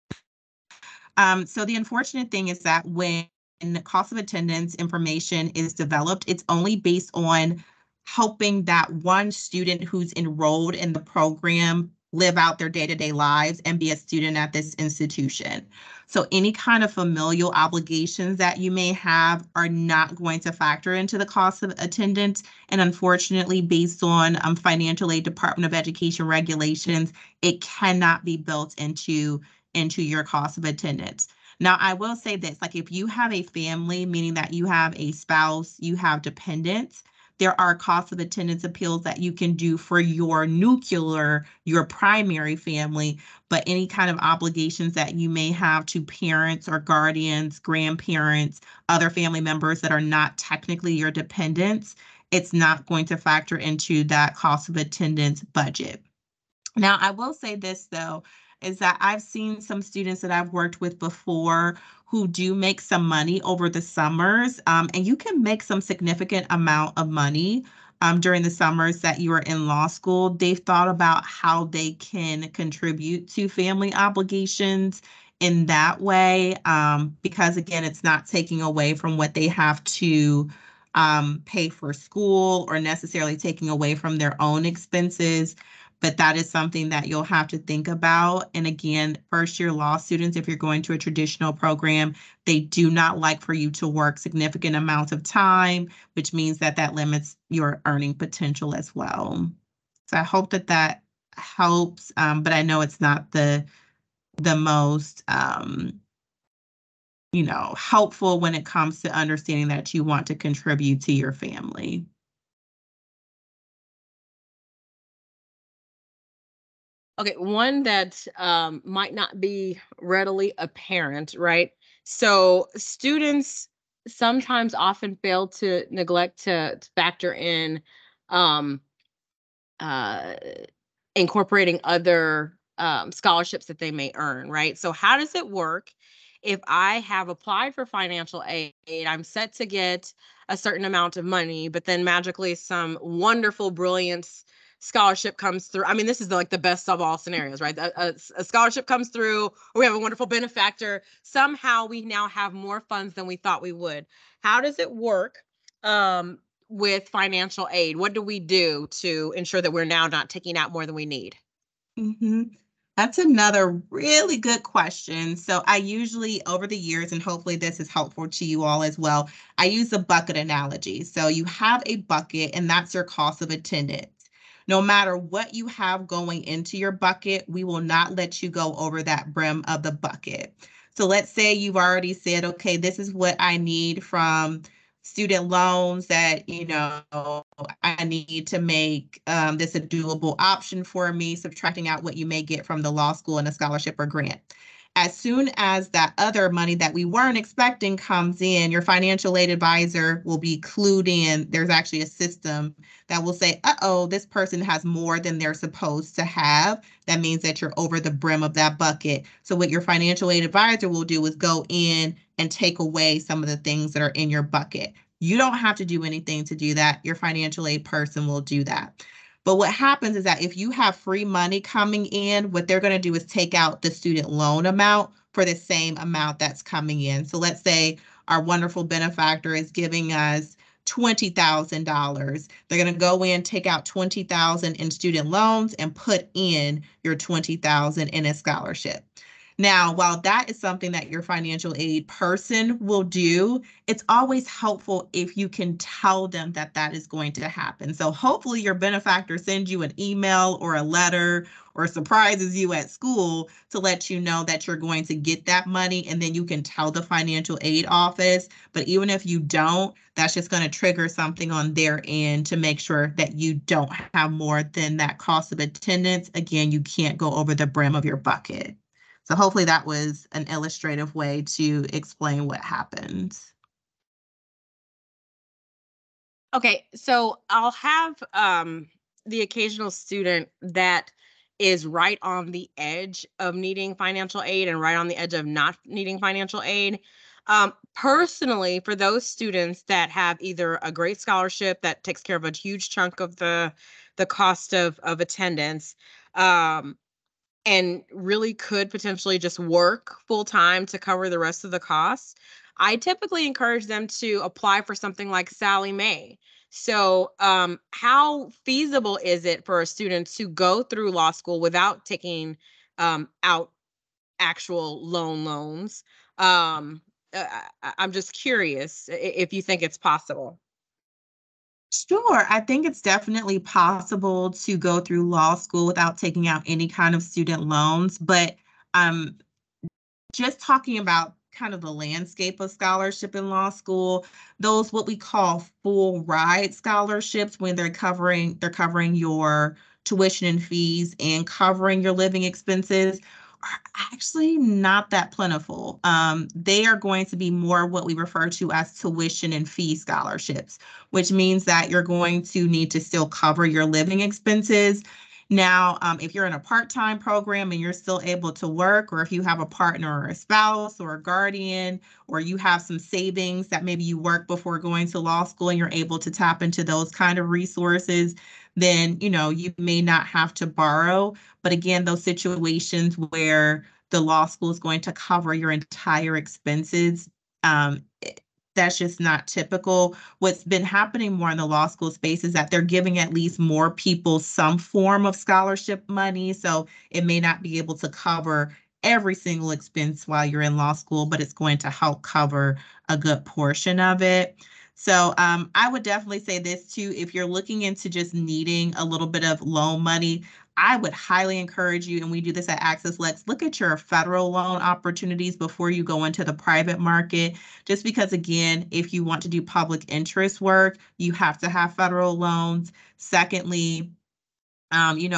So the unfortunate thing is that when the cost of attendance information is developed, it's only based on helping that one student who's enrolled in the program live out their day-to-day lives and be a student at this institution. So any kind of familial obligations that you may have are not going to factor into the cost of attendance. And unfortunately, based on financial aid Department of Education regulations, it cannot be built into your cost of attendance. Now, I will say this, like if you have a family, meaning that you have a spouse, you have dependents, there are cost of attendance appeals that you can do for your nuclear, your primary family, but any kind of obligations that you may have to parents or guardians, grandparents, other family members that are not technically your dependents, it's not going to factor into that cost of attendance budget. Now, I will say this, though, is that I've seen some students that I've worked with before who do make some money over the summers, and you can make some significant amount of money during the summers that you are in law school. They've thought about how they can contribute to family obligations in that way, because again, it's not taking away from what they have to pay for school or necessarily taking away from their own expenses. But that is something that you'll have to think about. And again, first-year law students, if you're going to a traditional program, they do not like for you to work significant amounts of time, which means that that limits your earning potential as well. So I hope that that helps, but I know it's not the most helpful when it comes to understanding that you want to contribute to your family. Okay, one that might not be readily apparent, right? So students sometimes often fail to neglect to factor in um, uh, incorporating other scholarships that they may earn, right? So, how does it work if I have applied for financial aid? I'm set to get a certain amount of money, but then magically some wonderful, brilliant scholarship comes through. I mean, this is like the best of all scenarios, right? A scholarship comes through, or we have a wonderful benefactor. Somehow we now have more funds than we thought we would. How does it work? With financial aid? What do we do to ensure that we're now not taking out more than we need? Mm-hmm. That's another really good question. So I usually, over the years, and hopefully this is helpful to you all as well, I use a bucket analogy. So you have a bucket, and that's your cost of attendance. No matter what you have going into your bucket, we will not let you go over that brim of the bucket. So let's say you've already said, okay, this is what I need from student loans that, I need to make this a doable option for me, subtracting out what you may get from the law school and a scholarship or grant. As soon as that other money that we weren't expecting comes in, your financial aid advisor will be clued in. There's actually a system that will say, uh-oh, this person has more than they're supposed to have. That means that you're over the brim of that bucket. So what your financial aid advisor will do is go in and take away some of the things that are in your bucket. You don't have to do anything to do that. Your financial aid person will do that. But what happens is that if you have free money coming in, what they're going to do is take out the student loan amount for the same amount that's coming in. So let's say our wonderful benefactor is giving us $20,000. They're going to go in, take out $20,000 in student loans and put in your $20,000 in a scholarship. Now, while that is something that your financial aid person will do, it's always helpful if you can tell them that that is going to happen. So hopefully your benefactor sends you an email or a letter or surprises you at school to let you know that you're going to get that money, and then you can tell the financial aid office. But even if you don't, that's just going to trigger something on their end to make sure that you don't have more than that cost of attendance. Again, you can't go over the brim of your bucket. So hopefully that was an illustrative way to explain what happens. Okay, so I'll have the occasional student that is right on the edge of needing financial aid and right on the edge of not needing financial aid. Personally, for those students that have either a great scholarship that takes care of a huge chunk of the cost of attendance, and really could potentially just work full time to cover the rest of the costs, I typically encourage them to apply for something like Sally Mae. So, how feasible is it for a student to go through law school without taking out actual loans? Um, I'm just curious if you think it's possible. Sure, I think it's definitely possible to go through law school without taking out any kind of student loans, but um, just talking about kind of the landscape of scholarship in law school, those what we call full ride scholarships, when they're covering your tuition and fees and covering your living expenses, are actually not that plentiful. They are going to be more what we refer to as tuition and fee scholarships, which means that you're going to need to still cover your living expenses. Now, if you're in a part-time program and you're still able to work, or if you have a partner or a spouse or a guardian, or you have some savings that maybe you work before going to law school and you're able to tap into those kind of resources, then, you may not have to borrow. But again, those situations where the law school is going to cover your entire expenses, um, that's just not typical. What's been happening more in the law school space is that they're giving at least more people some form of scholarship money. So it may not be able to cover every single expense while you're in law school, but it's going to help cover a good portion of it. So I would definitely say this too, if you're looking into just needing a little bit of loan money, I would highly encourage you, and we do this at AccessLex, look at your federal loan opportunities before you go into the private market. Just because, again, if you want to do public interest work, you have to have federal loans. Secondly,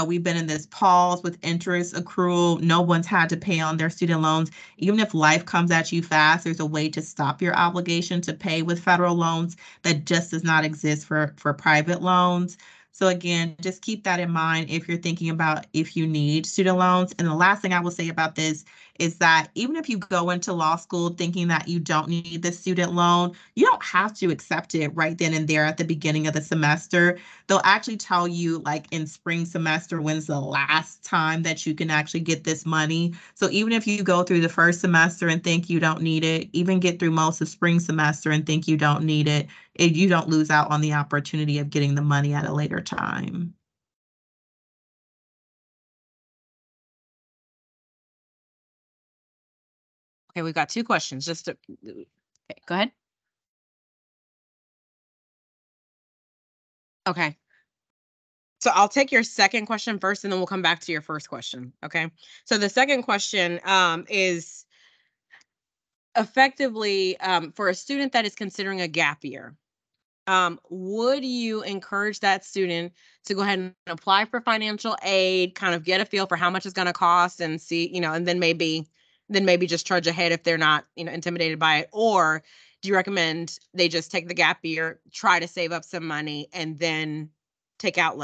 We've been in this pause with interest accrual. No one's had to pay on their student loans. Even if life comes at you fast, there's a way to stop your obligation to pay with federal loans that just does not exist for private loans. So again, just keep that in mind if you're thinking about if you need student loans. And the last thing I will say about this is that even if you go into law school thinking that you don't need the student loan, you don't have to accept it right then and there at the beginning of the semester. They'll actually tell you, like in spring semester, when's the last time that you can actually get this money. So even if you go through the first semester and think you don't need it, even get through most of spring semester and think you don't need it, you don't lose out on the opportunity of getting the money at a later time. Okay, we've got two questions. Okay, go ahead. Okay. So I'll take your second question first, and then we'll come back to your first question. Okay. So the second question is effectively for a student that is considering a gap year. Would you encourage that student to go ahead and apply for financial aid, kind of get a feel for how much it's going to cost and see, and then maybe just charge ahead if they're not, intimidated by it? Or do you recommend they just take the gap year, try to save up some money, and then take out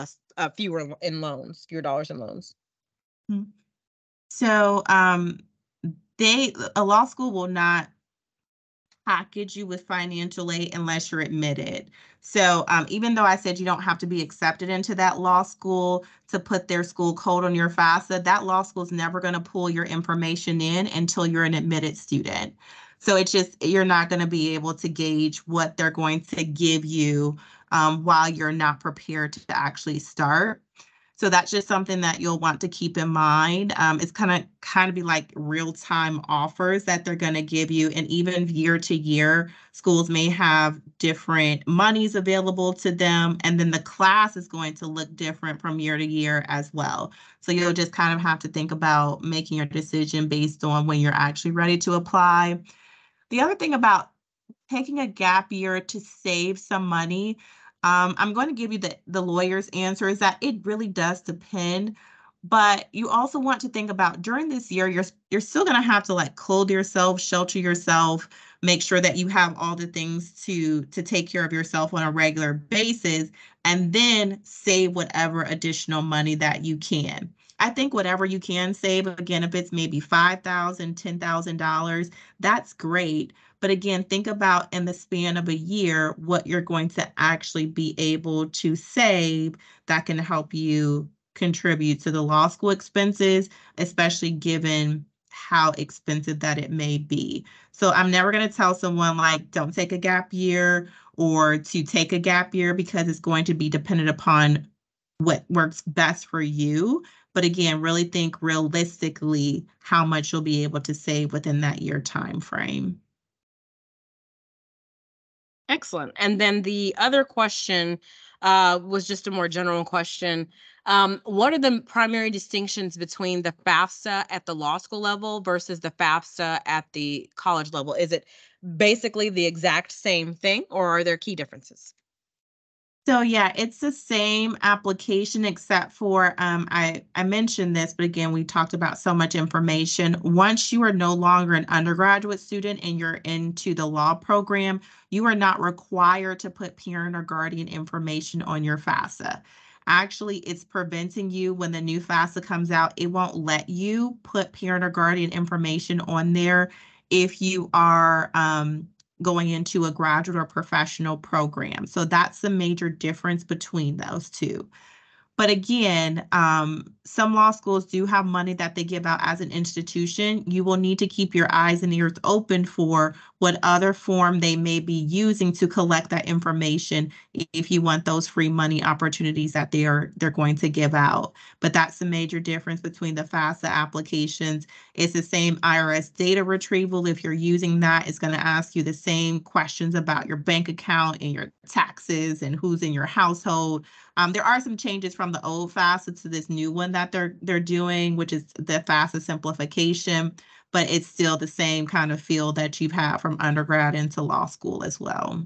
fewer dollars in loans? So a law school will not package you with financial aid unless you're admitted. So even though I said you don't have to be accepted into that law school to put their school code on your FAFSA, that law school is never going to pull your information in until you're an admitted student. So it's just, you're not going to be able to gauge what they're going to give you while you're not prepared to actually start. So that's just something that you'll want to keep in mind. It's kind of be like real-time offers that they're going to give you. And even year to year, schools may have different monies available to them. And then the class is going to look different from year to year as well. So you'll just kind of have to think about making your decision based on when you're actually ready to apply. The other thing about taking a gap year to save some money, I'm going to give you the lawyer's answer is that it really does depend. But you also want to think about during this year, you're still going to have to like clothe yourself, shelter yourself, make sure that you have all the things to take care of yourself on a regular basis, and then save whatever additional money that you can. I think whatever you can save, again, if it's maybe $5,000, $10,000, that's great. But again, think about in the span of a year, what you're going to actually be able to save that can help you contribute to the law school expenses, especially given how expensive that it may be. So I'm never going to tell someone like, don't take a gap year or to take a gap year because it's going to be dependent upon what works best for you. But again, really think realistically how much you'll be able to save within that year time frame. Excellent. And then the other question was just a more general question. What are the primary distinctions between the FAFSA at the law school level versus the FAFSA at the college level? Is it basically the exact same thing, or are there key differences? So yeah, it's the same application except for I mentioned this, but again, we talked about so much information. Once you are no longer an undergraduate student and you're into the law program, you are not required to put parent or guardian information on your FAFSA. Actually, it's preventing you when the new FAFSA comes out, it won't let you put parent or guardian information on there if you are going into a graduate or professional program. So that's the major difference between those two. But again, some law schools do have money that they give out as an institution. You will need to keep your eyes and ears open for what other form they may be using to collect that information if you want those free money opportunities that they're going to give out. But that's the major difference between the FAFSA applications. It's the same IRS data retrieval. If you're using that, it's going to ask you the same questions about your bank account and your taxes and who's in your household. There are some changes from the old FAFSA to this new one that they're doing, which is the FAFSA simplification, but it's still the same kind of feel that you've had from undergrad into law school as well.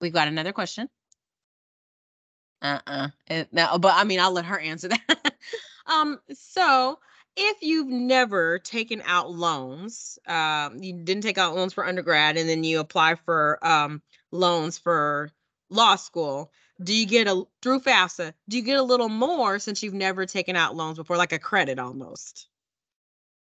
We've got another question. No, but I mean, I'll let her answer that. So if you've never taken out loans, you didn't take out loans for undergrad, and then you apply for loans for law school, do you get through FAFSA? Do you get a little more since you've never taken out loans before, like a credit almost?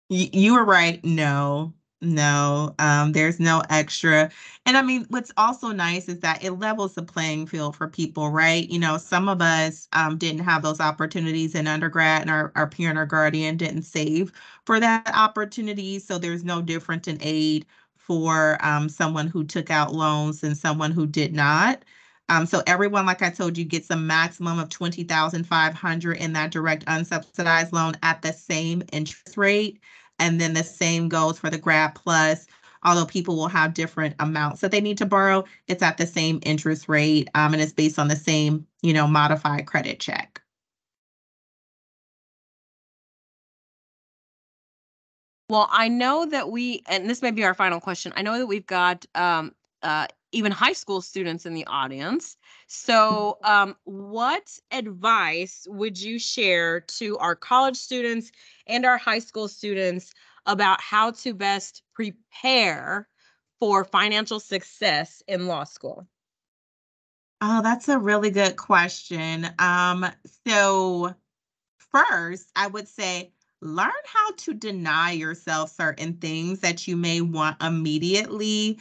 You were right. No, no, there's no extra. And I mean, what's also nice is that it levels the playing field for people, right? You know, some of us didn't have those opportunities in undergrad, and our parent or guardian didn't save for that opportunity. So there's no difference in aid for someone who took out loans and someone who did not. So everyone, like I told you, gets a maximum of $20,500 in that direct unsubsidized loan at the same interest rate. And then the same goes for the Grad Plus. Although people will have different amounts that they need to borrow, it's at the same interest rate, and it's based on the same, modified credit check. Well, I know that and this may be our final question. I know that we've got even high school students in the audience. So, what advice would you share to our college students and our high school students about how to best prepare for financial success in law school? Oh, that's a really good question. So first, I would say learn how to deny yourself certain things that you may want immediately.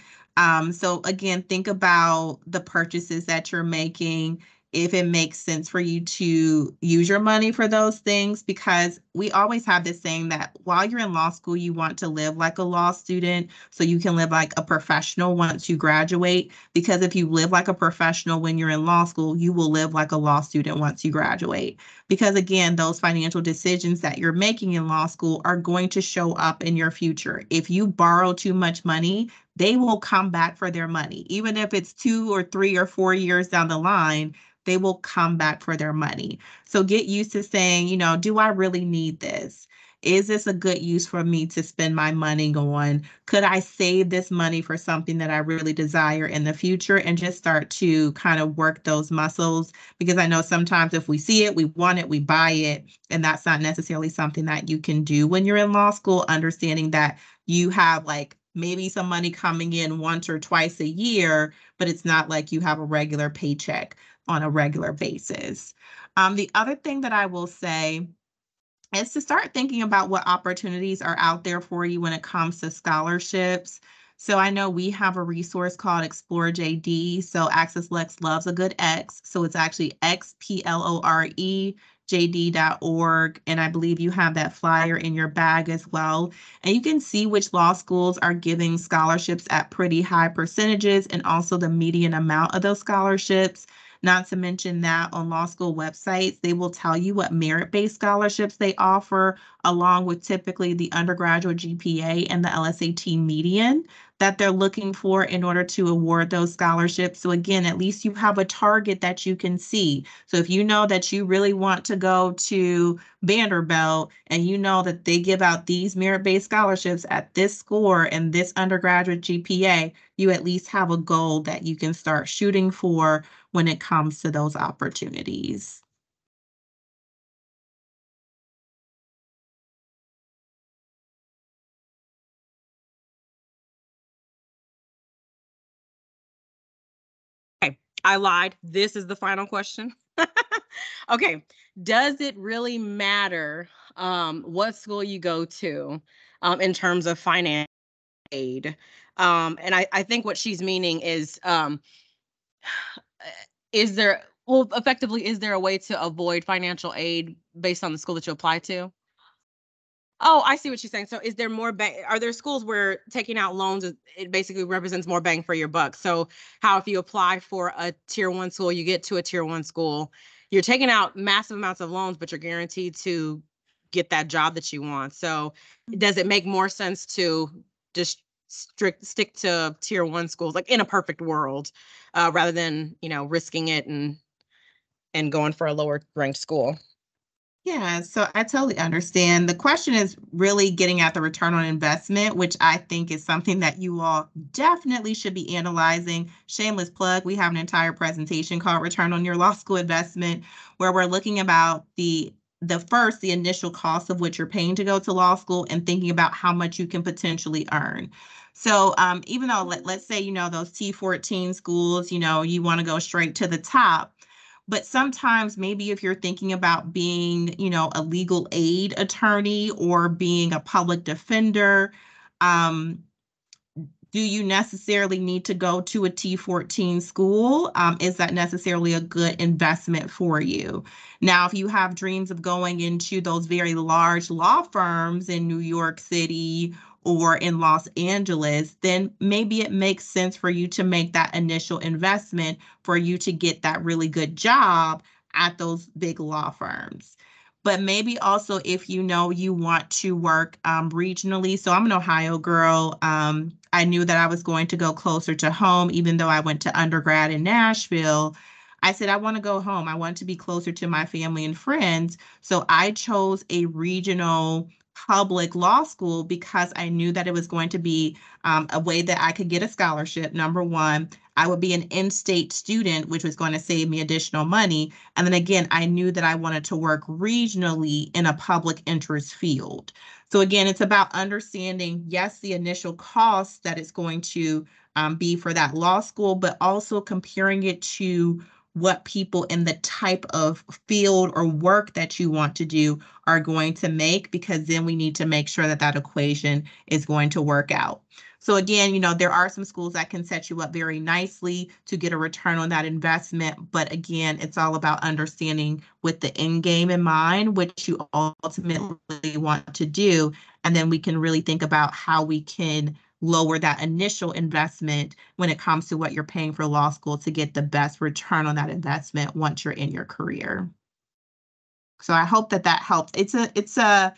So again, think about the purchases that you're making, if it makes sense for you to use your money for those things, because we always have this saying that while you're in law school, you want to live like a law student so you can live like a professional once you graduate. Because if you live like a professional when you're in law school, you will live like a law student once you graduate. Because again, those financial decisions that you're making in law school are going to show up in your future. If you borrow too much money, they will come back for their money. Even if it's 2 or 3 or 4 years down the line, they will come back for their money. So get used to saying, do I really need this? Is this a good use for me to spend my money on? Could I save this money for something that I really desire in the future? And just start to kind of work those muscles, because I know sometimes if we see it, we want it, we buy it, and that's not necessarily something that you can do when you're in law school, understanding that you have like maybe some money coming in once or twice a year, but it's not like you have a regular paycheck on a regular basis. The other thing that I will say is to start thinking about what opportunities are out there for you when it comes to scholarships. So I know we have a resource called Explore JD. So AccessLex loves a good X. So it's actually xplorejd.org. And I believe you have that flyer in your bag as well. And you can see which law schools are giving scholarships at pretty high percentages, and also the median amount of those scholarships. Not to mention that on law school websites, they will tell you what merit-based scholarships they offer, along with typically the undergraduate GPA and the LSAT median that they're looking for in order to award those scholarships. So again, at least you have a target that you can see. So if you know that you really want to go to Vanderbilt, and you know that they give out these merit-based scholarships at this score and this undergraduate GPA, you at least have a goal that you can start shooting for when it comes to those opportunities. Okay, I lied. This is the final question. Okay, does it really matter what school you go to in terms of finance aid? And I think what she's meaning is there, well, effectively, is there a way to avoid financial aid based on the school that you apply to? Oh, I see what you're saying. So is there more bang? Are there schools where taking out loans, it basically represents more bang for your buck? So how if you apply for a tier one school, you get to a tier one school, you're taking out massive amounts of loans, but you're guaranteed to get that job that you want. So does it make more sense to just stick to tier one schools, like in a perfect world, rather than, risking it and going for a lower ranked school? Yeah, so I totally understand. The question is really getting at the return on investment, which I think is something that you all definitely should be analyzing. Shameless plug, we have an entire presentation called Return on Your Law School Investment, where we're looking about the initial cost of what you're paying to go to law school and thinking about how much you can potentially earn. So even though let's say, those T14 schools, you want to go straight to the top. But sometimes maybe if you're thinking about being, a legal aid attorney or being a public defender, um, do you necessarily need to go to a T14 school? Is that necessarily a good investment for you? Now, if you have dreams of going into those very large law firms in New York City or in Los Angeles, then maybe it makes sense for you to make that initial investment for you to get that really good job at those big law firms. But maybe also if you want to work regionally. So I'm an Ohio girl. I knew that I was going to go closer to home, even though I went to undergrad in Nashville. I said, I want to go home. I want to be closer to my family and friends. So I chose a regional public law school because I knew that it was going to be a way that I could get a scholarship, number one. I would be an in-state student, which was going to save me additional money. And then again, I knew that I wanted to work regionally in a public interest field. So again, it's about understanding, yes, the initial cost that it's going to be for that law school, but also comparing it to what people in the type of field or work that you want to do are going to make, because then we need to make sure that that equation is going to work out. So again, there are some schools that can set you up very nicely to get a return on that investment. But again, it's all about understanding with the end game in mind, which you ultimately want to do. And then we can really think about how we can lower that initial investment when it comes to what you're paying for law school to get the best return on that investment once you're in your career. So I hope that helps. It's a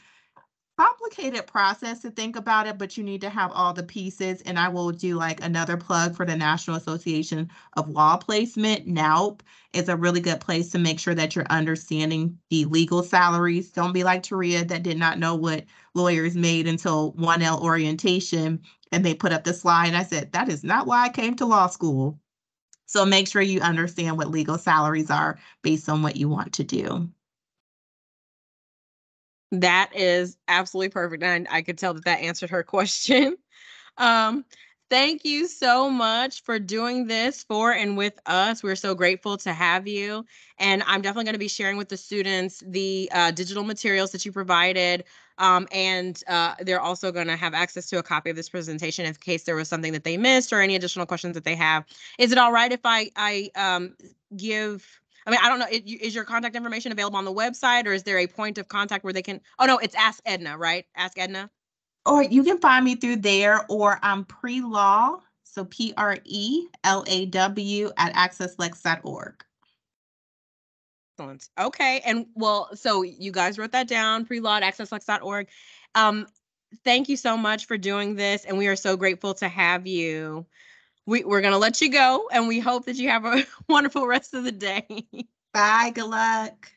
complicated process to think about it, but you need to have all the pieces. And I will do like another plug for the National Association of Law Placement. NALP is a really good place to make sure that you're understanding the legal salaries. Don't be like Teria that did not know what lawyers made until 1L orientation, and they put up the slide. And I said, that is not why I came to law school. So make sure you understand what legal salaries are based on what you want to do. That is absolutely perfect. And I could tell that answered her question. Um, Thank you so much for doing this for and with us. We're so grateful to have you. And I'm definitely going to be sharing with the students the digital materials that you provided. And they're also going to have access to a copy of this presentation in case there was something that they missed or any additional questions that they have. Is it all right if I give... I mean, I don't know, is your contact information available on the website, or is there a point of contact where they can... Oh, no, it's Ask Edna, right? Ask Edna. Or you can find me through there, or I'm Pre-Law, so PRELAW at accesslex.org. Excellent. Okay. And well, so you guys wrote that down, pre-law at accesslex.org. Thank you so much for doing this. And we are so grateful to have you. We're going to let you go, and we hope that you have a wonderful rest of the day. Bye. Good luck.